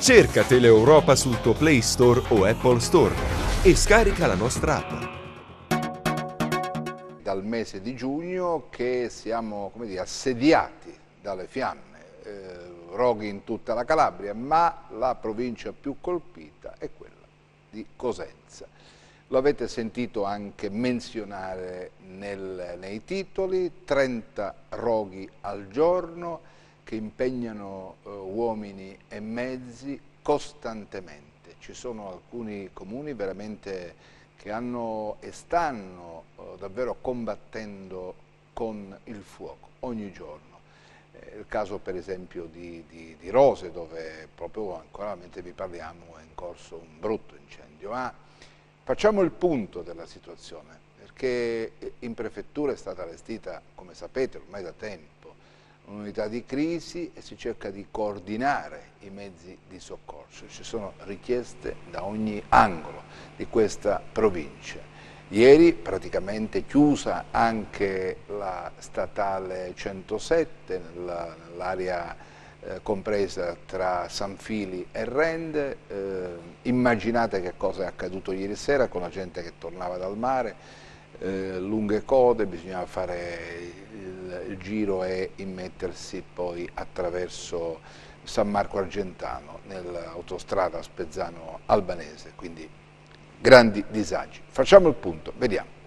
Cerca Teleeuropa sul tuo Play Store o Apple Store e scarica la nostra app. Dal mese di giugno che siamo, come dire, assediati dalle fiamme, roghi in tutta la Calabria, ma la provincia più colpita è quella di Cosenza. Lo avete sentito anche menzionare nei titoli: 30 roghi al giorno che impegnano uomini e mezzi costantemente. Ci sono alcuni comuni veramente che hanno e stanno davvero combattendo con il fuoco ogni giorno. Il caso per esempio di Rose, dove proprio ancora mentre vi parliamo è in corso un brutto incendio. Ma facciamo il punto della situazione, perché in prefettura è stata allestita, come sapete, ormai da tempo, un'unità di crisi e si cerca di coordinare i mezzi di soccorso. Ci sono richieste da ogni angolo di questa provincia. Ieri praticamente chiusa anche la statale 107 nell'area compresa tra San Fili e Rende. Immaginate che cosa è accaduto ieri sera con la gente che tornava dal mare, lunghe code, bisognava fare il giro e immettersi poi attraverso San Marco Argentano nell'autostrada Spezzano-Albanese, quindi grandi disagi. Facciamo il punto, vediamo.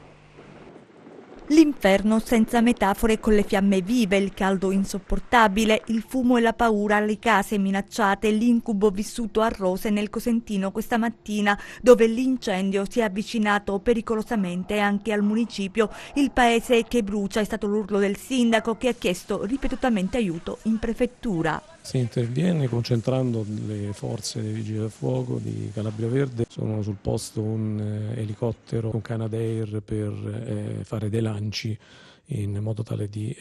L'inferno senza metafore, con le fiamme vive, il caldo insopportabile, il fumo e la paura, le case minacciate, l'incubo vissuto a Rose nel Cosentino questa mattina, dove l'incendio si è avvicinato pericolosamente anche al municipio. Il paese che brucia è stato l'urlo del sindaco, che ha chiesto ripetutamente aiuto in prefettura. Si interviene concentrando le forze dei Vigili del Fuoco di Calabria Verde. Sono sul posto un elicottero, un Canadair per fare dei lanci in modo tale di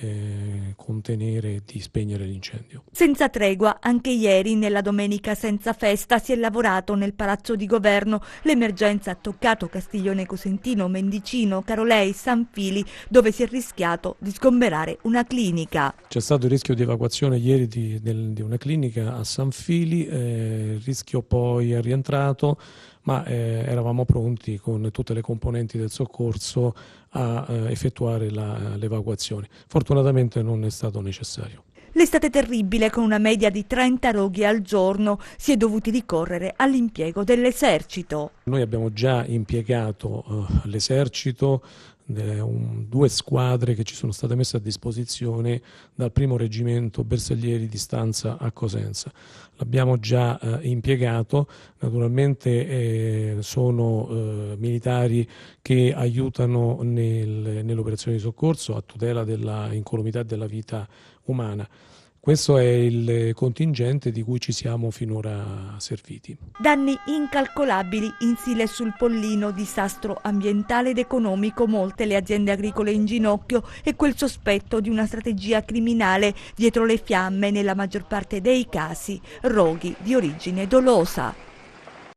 contenere e di spegnere l'incendio. Senza tregua, anche ieri, nella domenica senza festa, si è lavorato nel Palazzo di Governo. L'emergenza ha toccato Castiglione Cosentino, Mendicino, Carolei, San Fili, dove si è rischiato di sgomberare una clinica. C'è stato il rischio di evacuazione ieri di una clinica a San Fili, il rischio poi è rientrato, ma eravamo pronti con tutte le componenti del soccorso a effettuare l'evacuazione. Fortunatamente non è stato necessario. L'estate terribile, con una media di 30 roghi al giorno, si è dovuti ricorrere all'impiego dell'esercito. Noi abbiamo già impiegato l'esercito, 2 squadre che ci sono state messe a disposizione dal 1° reggimento Bersaglieri di stanza a Cosenza. L'abbiamo già impiegato, naturalmente sono militari che aiutano nelle operazioni di soccorso a tutela della incolumità della vita umana. Questo è il contingente di cui ci siamo finora serviti. Danni incalcolabili in Sile e sul Pollino, disastro ambientale ed economico, molte le aziende agricole in ginocchio e quel sospetto di una strategia criminale dietro le fiamme, nella maggior parte dei casi roghi di origine dolosa.